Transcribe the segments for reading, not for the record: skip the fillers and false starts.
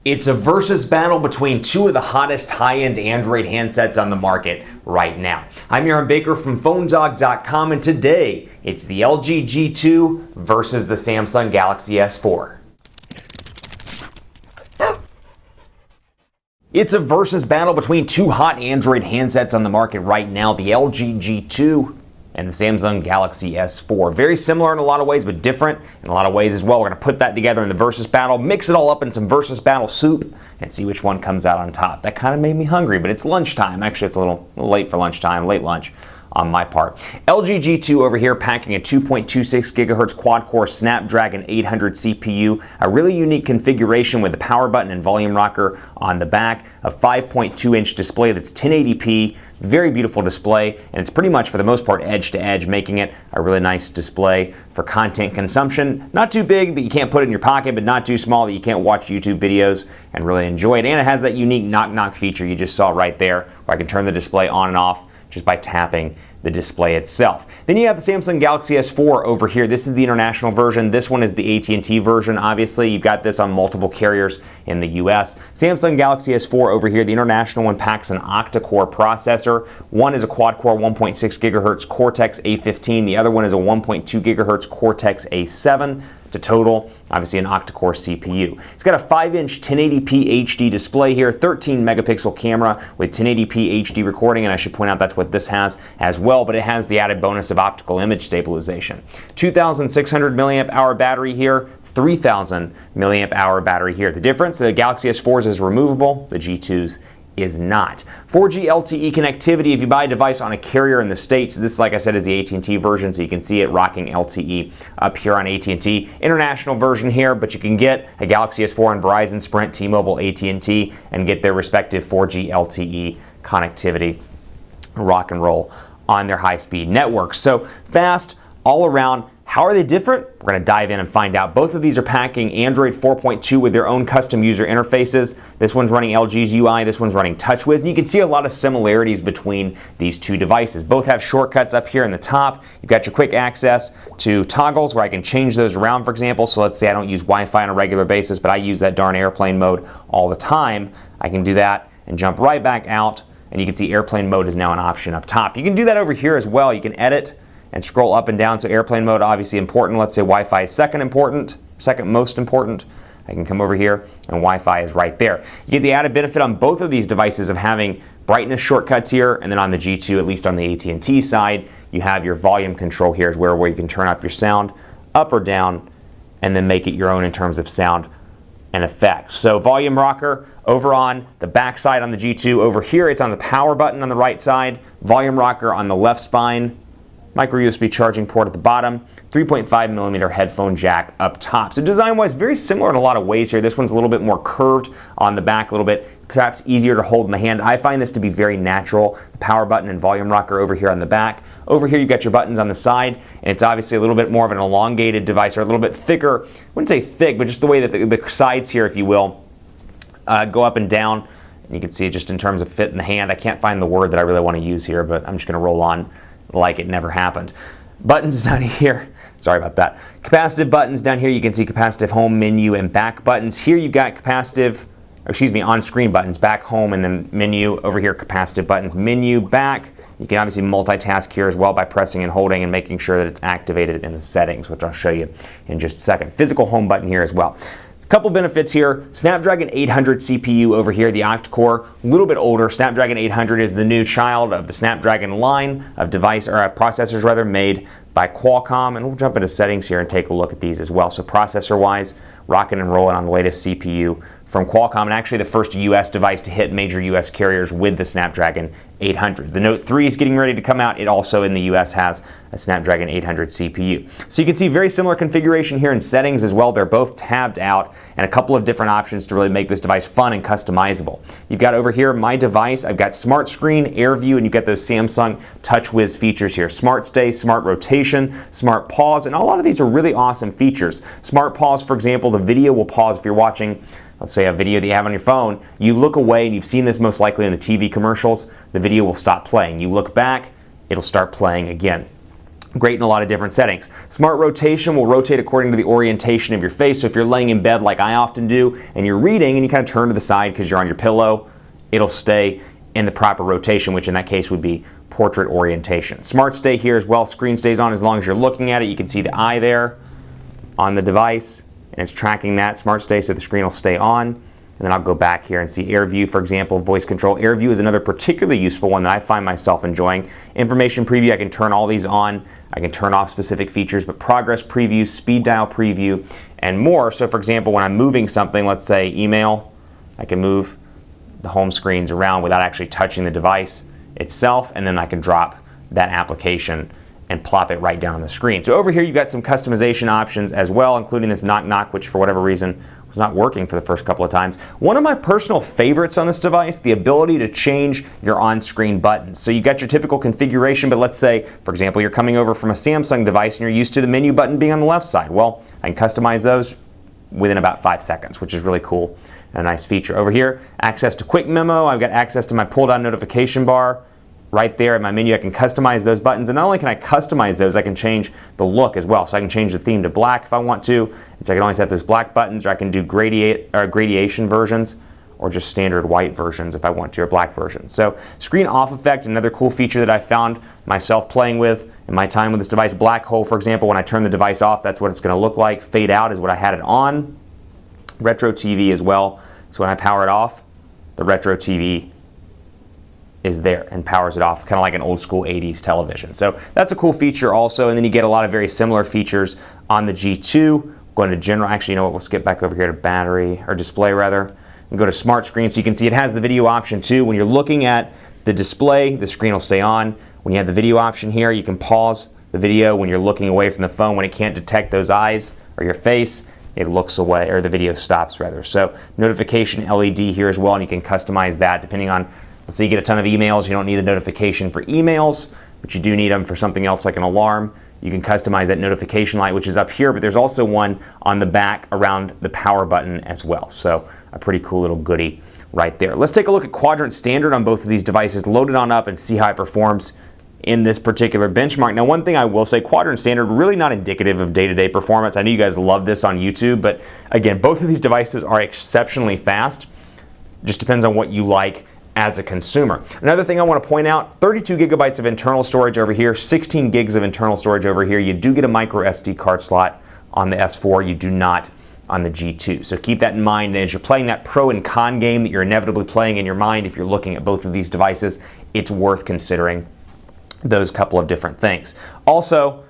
It's a versus battle between two of the hottest high-end Android handsets on the market right now. I'm Aaron Baker from PhoneDog.com, and today it's the LG G2 versus the Samsung Galaxy S4. It's a versus battle between two hot Android handsets on the market right now, the LG G2 and the Samsung Galaxy S4. Very similar in a lot of ways, but different in a lot of ways as well. We're going to put that together in the versus battle, mix it all up in some versus battle soup, and see which one comes out on top. That kind of made me hungry, but it's lunchtime. Actually, it's a little late for lunchtime, late lunch on my part. LG G2 over here packing a 2.26 gigahertz quad-core Snapdragon 800 CPU, a really unique configuration with the power button and volume rocker on the back, a 5.2-inch display that's 1080p, very beautiful display, and it's pretty much for the most part edge to edge, making it a really nice display for content consumption. Not too big that you can't put it in your pocket, but not too small that you can't watch YouTube videos and really enjoy it. And it has that unique knock-knock feature you just saw right there, where I can turn the display on and off just by tapping the display itself. Then you have the Samsung Galaxy S4 over here. This is the international version. This one is the AT&T version. Obviously, you've got this on multiple carriers in the US. Samsung Galaxy S4 over here, the international one packs an octa-core processor. One is a quad-core 1.6 gigahertz Cortex A15. The other one is a 1.2 gigahertz Cortex A7. To total, obviously an octa-core CPU. It's got a 5-inch 1080p HD display here, 13 megapixel camera with 1080p HD recording, and I should point out that's what this has as well, but it has the added bonus of optical image stabilization. 2,600 milliamp hour battery here, 3,000 milliamp hour battery here. The difference, the Galaxy S4's is removable, the G2's is not. 4G LTE connectivity if you buy a device on a carrier in the States. This, like I said, is the AT&T version, so you can see it rocking LTE up here on AT&T. International version here, but you can get a Galaxy S4 on Verizon, Sprint, T-Mobile, AT&T, and get their respective 4G LTE connectivity, rock and roll on their high-speed networks. So fast all around. How are they different? We're going to dive in and find out. Both of these are packing Android 4.2 with their own custom user interfaces. This one's running LG's UI, this one's running TouchWiz, and you can see a lot of similarities between these two devices. Both have shortcuts up here in the top. You've got your quick access to toggles where I can change those around, for example. So let's say I don't use Wi-Fi on a regular basis, but I use that darn airplane mode all the time. I can do that and jump right back out, and you can see airplane mode is now an option up top. You can do that over here as well. You can edit and scroll up and down. So airplane mode, obviously important. Let's say Wi-Fi is second most important. I can come over here and Wi-Fi is right there. You get the added benefit on both of these devices of having brightness shortcuts here, and then on the G2, at least on the AT&T side, you have your volume control here is where you can turn up your sound up or down and then make it your own in terms of sound and effects. So volume rocker over on the back side on the G2. Over here, it's on the power button on the right side, volume rocker on the left spine, micro USB charging port at the bottom, 3.5 millimeter headphone jack up top. So design-wise, very similar in a lot of ways here. This one's a little bit more curved on the back, a little bit perhaps easier to hold in the hand. I find this to be very natural. The power button and volume rocker over here on the back. Over here, you've got your buttons on the side, and it's obviously a little bit more of an elongated device, or a little bit thicker. I wouldn't say thick, but just the way that the sides here, if you will, go up and down. And you can see it just in terms of fit in the hand. I can't find the word that I really want to use here, but I'm just going to roll on like it never happened. Buttons down here, sorry about that. Capacitive buttons down here, you can see capacitive home, menu, and back buttons. Here you've got on-screen buttons, back, home, and then menu. Over here, capacitive buttons, menu, back. You can obviously multitask here as well by pressing and holding and making sure that it's activated in the settings, which I'll show you in just a second. Physical home button here as well. Couple benefits here. Snapdragon 800 CPU over here, the octa-core, a little bit older. Snapdragon 800 is the new child of the Snapdragon line of processors rather, made by Qualcomm. And we'll jump into settings here and take a look at these as well. So processor-wise, rocking and rolling on the latest CPU from Qualcomm, and actually the first US device to hit major US carriers with the Snapdragon 800. The Note 3 is getting ready to come out. It also in the US has a Snapdragon 800 CPU. So you can see very similar configuration here in settings as well. They're both tabbed out, and a couple of different options to really make this device fun and customizable. You've got over here My Device. I've got Smart Screen, Air View, and you've got those Samsung TouchWiz features here. Smart Stay, Smart Rotation, Smart Pause, and a lot of these are really awesome features. Smart Pause, for example, the video will pause if you're watching, let's say, a video that you have on your phone. You look away, and you've seen this most likely in the TV commercials, the video will stop playing. You look back, it'll start playing again. Great in a lot of different settings. Smart rotation will rotate according to the orientation of your face. So if you're laying in bed like I often do and you're reading and you kind of turn to the side because you're on your pillow, it'll stay in the proper rotation, which in that case would be portrait orientation. Smart stay here as well. Screen stays on as long as you're looking at it. You can see the eye there on the device and it's tracking that. Smart stay, so the screen will stay on. And then I'll go back here and see Air View, for example, voice control. Air View is another particularly useful one that I find myself enjoying. Information preview, I can turn all these on. I can turn off specific features, but progress preview, speed dial preview, and more. So for example, when I'm moving something, let's say email, I can move the home screens around without actually touching the device itself, and then I can drop that application and plop it right down on the screen. So over here you've got some customization options as well, including this knock knock, which for whatever reason was not working for the first couple of times. One of my personal favorites on this device, the ability to change your on-screen buttons. So you got your typical configuration, but let's say, for example, you're coming over from a Samsung device and you're used to the menu button being on the left side. Well, I can customize those within about 5 seconds, which is really cool and a nice feature. Over here, access to Quick Memo. I've got access to my pull-down notification bar. Right there in my menu, I can customize those buttons, and not only can I customize those, I can change the look as well. So I can change the theme to black if I want to, and so I can only set those black buttons, or I can do gradation versions, or just standard white versions if I want to, or black versions. So screen off effect, another cool feature that I found myself playing with in my time with this device. Black hole, for example, when I turn the device off, that's what it's going to look like. Fade out is what I had it on. Retro TV as well. So when I power it off, the retro TV is there and powers it off, kind of like an old school 80s television. So that's a cool feature also, and then you get a lot of very similar features on the G2. Going to general, actually, you know what, we'll skip back over here to battery, or display rather, and go to smart screen. So you can see it has the video option too. When you're looking at the display, the screen will stay on. When you have the video option here, you can pause the video when you're looking away from the phone. When it can't detect those eyes or your face, it looks away, or the video stops rather. So notification LED here as well, and you can customize that depending on, let's say you get a ton of emails, you don't need the notification for emails, but you do need them for something else like an alarm. You can customize that notification light, which is up here, but there's also one on the back around the power button as well. So a pretty cool little goodie right there. Let's take a look at Quadrant Standard on both of these devices, load it on up and see how it performs in this particular benchmark. Now, one thing I will say, Quadrant Standard, really not indicative of day-to-day performance. I know you guys love this on YouTube, but again, both of these devices are exceptionally fast. Just depends on what you like as a consumer. Another thing I want to point out, 32 gigabytes of internal storage over here, 16 gigs of internal storage over here. You do get a micro SD card slot on the S4, you do not on the G2. So keep that in mind, and as you're playing that pro and con game that you're inevitably playing in your mind, if you're looking at both of these devices, it's worth considering those couple of different things. Also,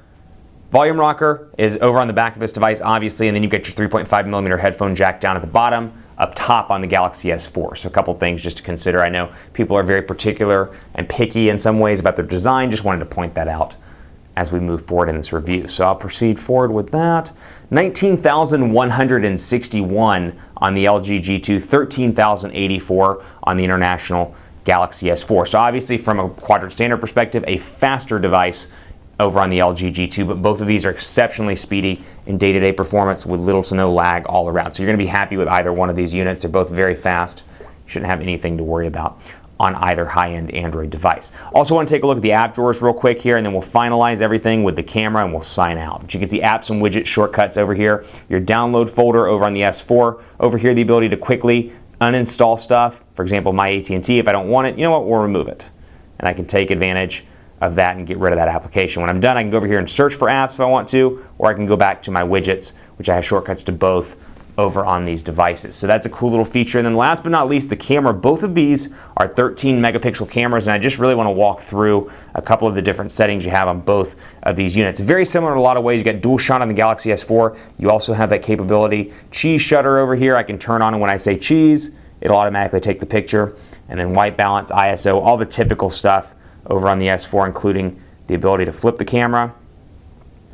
volume rocker is over on the back of this device, obviously, and then you've got your 3.5mm headphone jack down at the bottom, up top on the Galaxy S4. So a couple things just to consider. I know people are very particular and picky in some ways about their design. Just wanted to point that out as we move forward in this review. So I'll proceed forward with that. 19,161 on the LG G2, 13,084 on the international Galaxy S4. So obviously from a Quadrant Standard perspective, a faster device over on the LG G2, but both of these are exceptionally speedy in day-to-day performance with little to no lag all around. So you're going to be happy with either one of these units. They're both very fast. You shouldn't have anything to worry about on either high-end Android device. Also want to take a look at the app drawers real quick here, and then we'll finalize everything with the camera and we'll sign out. But you can see apps and widget shortcuts over here. Your download folder over on the S4. Over here, the ability to quickly uninstall stuff. For example, my AT&T, if I don't want it, you know what, we'll remove it. And I can take advantage of that and get rid of that application. When I'm done, I can go over here and search for apps if I want to, or I can go back to my widgets, which I have shortcuts to both over on these devices. So that's a cool little feature. And then last but not least, the camera. Both of these are 13 megapixel cameras, and I just really want to walk through a couple of the different settings you have on both of these units. Very similar in a lot of ways. You got dual shot on the Galaxy S4. You also have that capability. Cheese shutter over here, I can turn on, and when I say cheese, it'll automatically take the picture. And then white balance, ISO, all the typical stuff over on the S4, including the ability to flip the camera.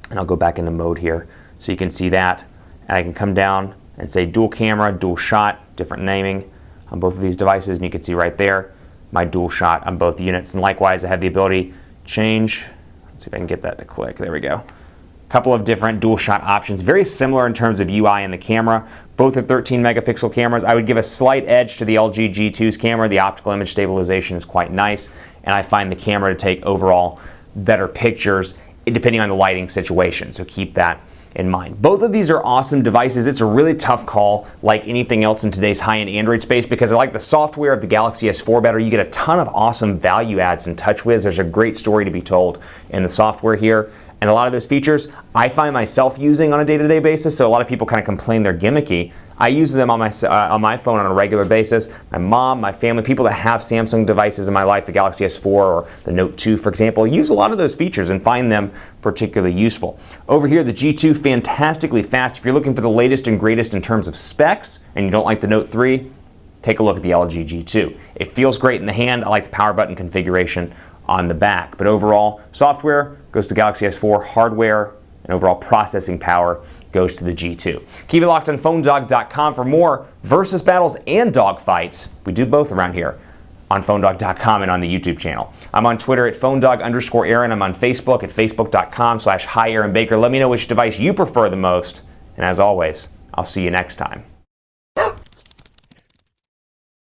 And I'll go back into mode here so you can see that. And I can come down and say dual camera, dual shot, different naming on both of these devices. And you can see right there my dual shot on both units. And likewise, I have the ability to change. Let's see if I can get that to click. There we go. A couple of different dual shot options. Very similar in terms of UI and the camera. Both are 13 megapixel cameras. I would give a slight edge to the LG G2's camera. The optical image stabilization is quite nice, and I find the camera to take overall better pictures depending on the lighting situation. So keep that in mind. Both of these are awesome devices. It's a really tough call, like anything else in today's high-end Android space, because I like the software of the Galaxy S4 better. You get a ton of awesome value adds in TouchWiz. There's a great story to be told in the software here. And a lot of those features I find myself using on a day-to-day basis, so a lot of people kind of complain they're gimmicky. I use them on my phone on a regular basis. My mom, my family, people that have Samsung devices in my life, the Galaxy S4 or the Note 2, for example, use a lot of those features and find them particularly useful. Over here, the G2, fantastically fast. If you're looking for the latest and greatest in terms of specs and you don't like the Note 3, take a look at the LG G2. It feels great in the hand. I like the power button configuration on the back. But overall, software goes to Galaxy S4, hardware and overall processing power goes to the G2. Keep it locked on PhoneDog.com for more versus battles and dog fights. We do both around here on PhoneDog.com and on the YouTube channel. I'm on Twitter at PhoneDog_Aaron. I'm on Facebook at Facebook.com/HiAaronBaker. Let me know which device you prefer the most. And as always, I'll see you next time.